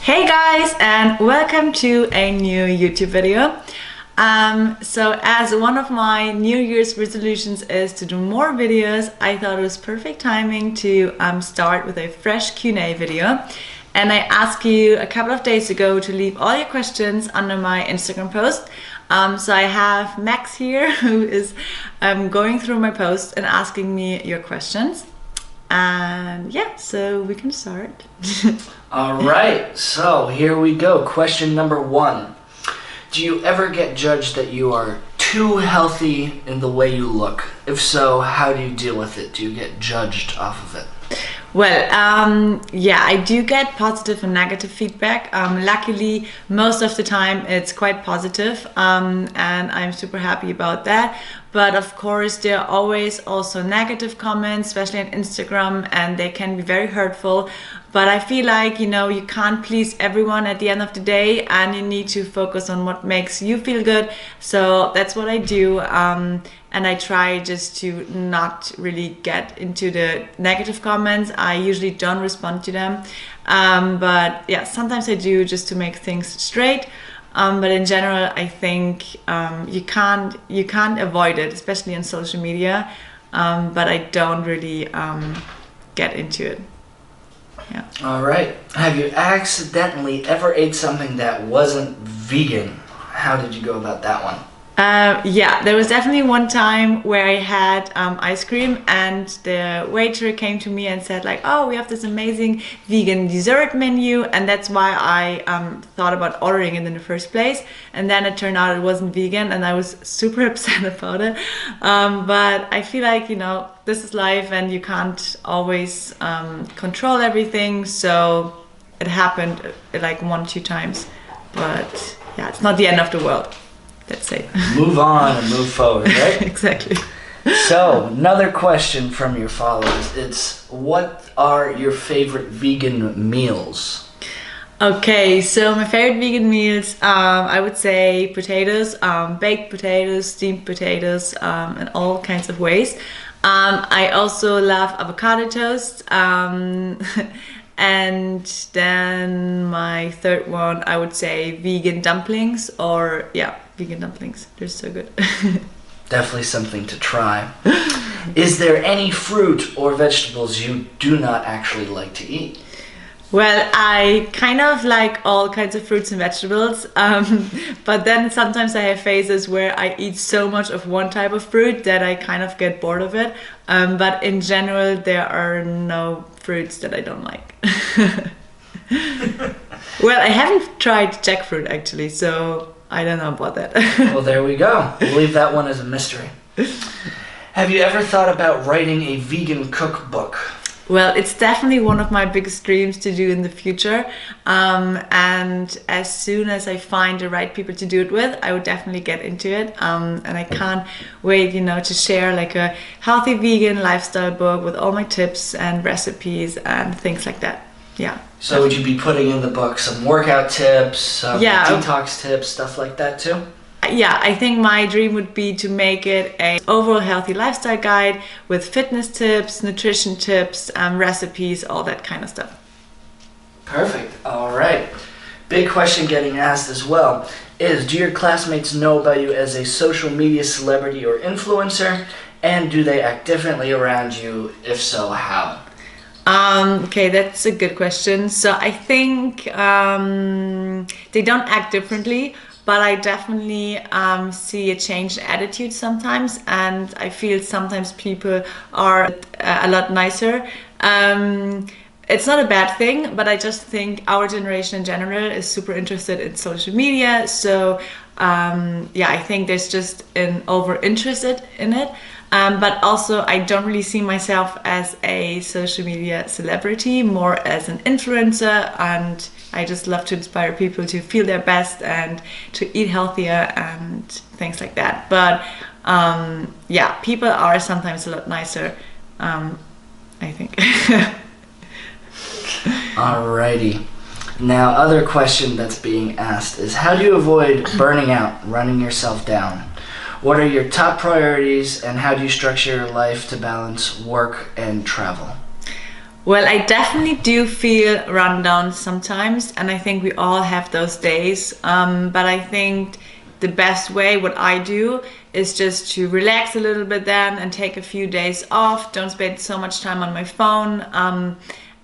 Hey guys, and welcome to a new YouTube video. So as one of my New Year's resolutions is to do more videos, I thought it was perfect timing to start with a fresh Q&A video. And I asked you a couple of days ago to leave all your questions under my Instagram post. So I have Max here who is going through my posts and asking me your questions. And yeah, so we can start. All right, so here we go. Question number 1. Do you ever get judged that you are too healthy in the way you look? If so, how do you deal with it? Do you get judged off of it? Well, yeah, I do get positive and negative feedback. Luckily, most of the time it's quite positive, and I'm super happy about that. But of course, there are always also negative comments, especially on Instagram, and they can be very hurtful. But I feel like, you know, you can't please everyone at the end of the day, and you need to focus on what makes you feel good. So that's what I do. And I try just to not really get into the negative comments. I usually don't respond to them. But yeah, sometimes I do just to make things straight. But in general, I think you can't avoid it, especially on social media. But I don't really get into it. Yeah. All right. Have you accidentally ever ate something that wasn't vegan? How did you go about that one? Yeah, there was definitely one time where I had ice cream, and the waiter came to me and said like, oh, we have this amazing vegan dessert menu, and that's why I thought about ordering it in the first place. And then it turned out it wasn't vegan, and I was super upset about it. But I feel like, you know, this is life and you can't always control everything. So it happened like 1-2 times, but yeah, it's not the end of the world. Let's say. Move on and move forward, right? Exactly. So, another question from your followers. It's, what are your favorite vegan meals? Okay, so my favorite vegan meals, I would say potatoes, baked potatoes, steamed potatoes, in all kinds of ways. I also love avocado toast. And then my third one, I would say vegan dumplings, or yeah, vegan dumplings. They're so good. Definitely something to try. Is there any fruit or vegetables you do not actually like to eat? Well, I kind of like all kinds of fruits and vegetables, but then sometimes I have phases where I eat so much of one type of fruit that I kind of get bored of it. But in general, there are no fruits that I don't like. Well, I haven't tried jackfruit actually, so I don't know about that. Well, there we go. We'll leave that one as a mystery. Have you ever thought about writing a vegan cookbook? Well, it's definitely one of my biggest dreams to do in the future. And as soon as I find the right people to do it with, I would definitely get into it. And I can't wait, you know, to share like a healthy vegan lifestyle book with all my tips and recipes and things like that. Yeah. So would you be putting in the book some workout tips, some detox tips, stuff like that too? Yeah, I think my dream would be to make it an overall healthy lifestyle guide with fitness tips, nutrition tips, recipes, all that kind of stuff. Perfect. All right. Big question getting asked as well is, do your classmates know about you as a social media celebrity or influencer? And do they act differently around you? If so, how? Okay, that's a good question. So I think they don't act differently, but I definitely see a changed attitude sometimes, and I feel sometimes people are a lot nicer. It's not a bad thing, but I just think our generation in general is super interested in social media. So yeah, I think there's just an over interested in it. But also I don't really see myself as a social media celebrity, more as an influencer, and I just love to inspire people to feel their best and to eat healthier and things like that. But yeah, people are sometimes a lot nicer, I think. Alrighty. Now, other question that's being asked is, how do you avoid burning out, running yourself down? What are your top priorities, and how do you structure your life to balance work and travel? Well, I definitely do feel run down sometimes, and I think we all have those days. But I think the best way, what I do, is just to relax a little bit then and take a few days off. Don't spend so much time on my phone.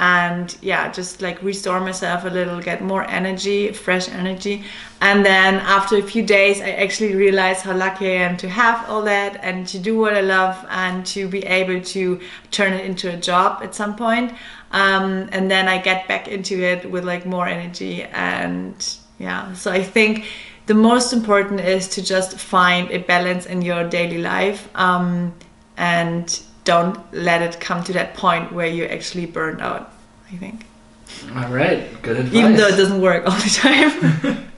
And yeah, just like restore myself a little, get more energy, fresh energy. And then after a few days, I actually realize how lucky I am to have all that and to do what I love and to be able to turn it into a job at some point. And then I get back into it with like more energy. And yeah, so I think the most important is to just find a balance in your daily life, and don't let it come to that point where you're actually burned out, I think. All right, good advice. Even though it doesn't work all the time.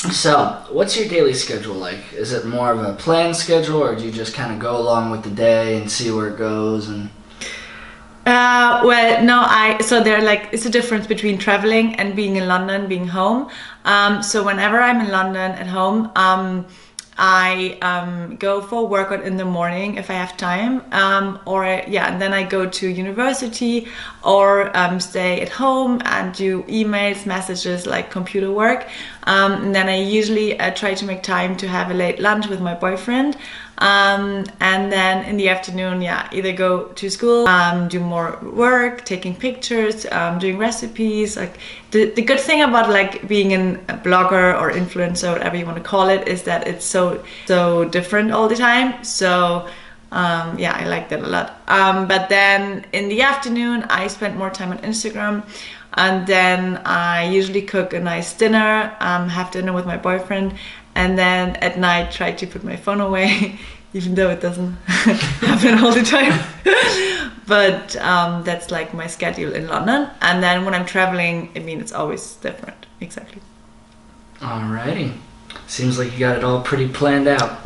So, what's your daily schedule like? Is it more of a planned schedule, or do you just kind of go along with the day and see where it goes? And well, no, so there like it's a difference between traveling and being in London, being home. So whenever I'm in London at home, I go for a workout in the morning if I have time, and then I go to university or stay at home and do emails, messages, like computer work. And then I usually try to make time to have a late lunch with my boyfriend. And then in the afternoon, either go to school, do more work, taking pictures, doing recipes. Like the good thing about like being a blogger or influencer, whatever you want to call it, is that it's so different all the time. So I like that a lot. But then in the afternoon, I spend more time on Instagram. And then I usually cook a nice dinner, have dinner with my boyfriend, and then at night try to put my phone away, even though it doesn't happen all the time. But that's like my schedule in London. And then when I'm traveling, I mean, it's always different. Exactly. alrighty. Seems like you got it all pretty planned out.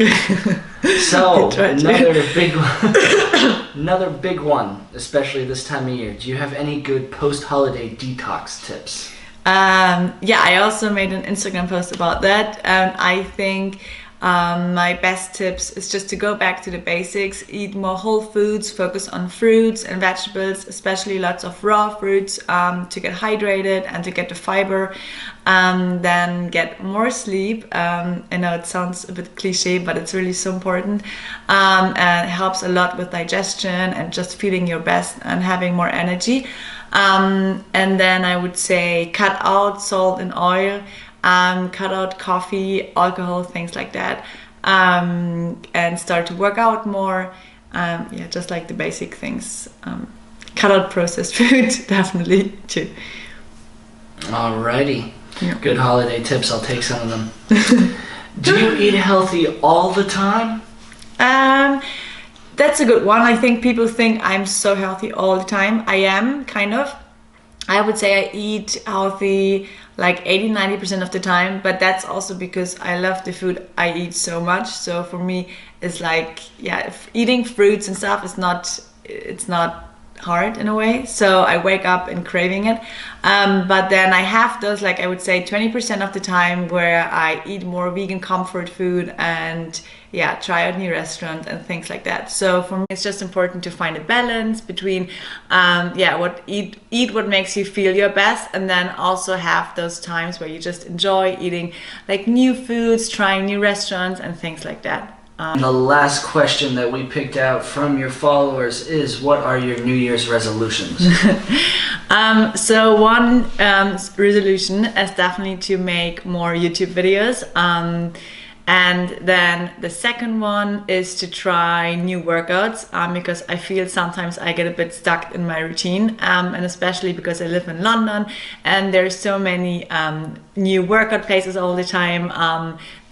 So, another big one, especially this time of year. Do you have any good post-holiday detox tips? I also made an Instagram post about that. I think my best tips is just to go back to the basics, eat more whole foods, focus on fruits and vegetables, especially lots of raw fruits, to get hydrated and to get the fiber. Then get more sleep. I know it sounds a bit cliche, but it's really so important. And it helps a lot with digestion and just feeling your best and having more energy. And then I would say cut out salt and oil, cut out coffee, alcohol, things like that, and start to work out more. Just like the basic things. Cut out processed food, definitely too. Alrighty. Yeah. Good holiday tips. I'll take some of them. Do you eat healthy all the time? That's a good one. I think people think I'm so healthy all the time. I am, kind of. I would say I eat healthy like 80-90% of the time, but that's also because I love the food I eat so much. So for me, it's like, eating fruits and stuff is not hard in a way. So I wake up and craving it. But then I have those, like I would say 20% of the time where I eat more vegan comfort food and try out new restaurants and things like that. So for me, it's just important to find a balance between eat what makes you feel your best, and then also have those times where you just enjoy eating like new foods, trying new restaurants and things like that. The last question that we picked out from your followers is, what are your New Year's resolutions? So one resolution is definitely to make more YouTube videos. And then the second one is to try new workouts, because I feel sometimes I get a bit stuck in my routine, and especially because I live in London and there's so many new workout places all the time,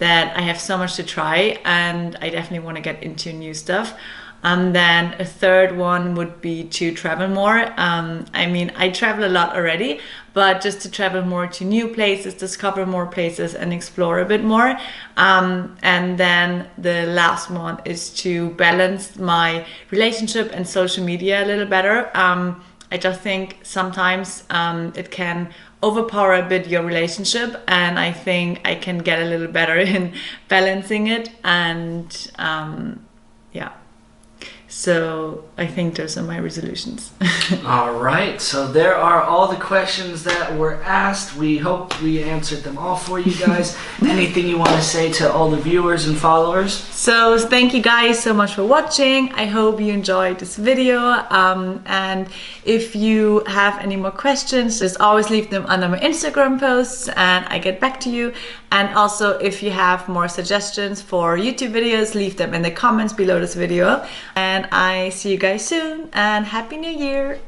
that I have so much to try, and I definitely want to get into new stuff. And then a third one would be to travel more. I mean, I travel a lot already, but just to travel more to new places, discover more places and explore a bit more. And then the last one is to balance my relationship and social media a little better. I just think sometimes it can overpower a bit your relationship, and I think I can get a little better in balancing it. And So I think those are my resolutions. All right, so there are all the questions that were asked. We hope we answered them all for you guys. Anything you want to say to all the viewers and followers? So thank you guys so much for watching. I hope you enjoyed this video. And if you have any more questions, just always leave them under my Instagram posts and I get back to you. And also, if you have more suggestions for YouTube videos, leave them in the comments below this video. And I see you guys soon, and Happy New Year!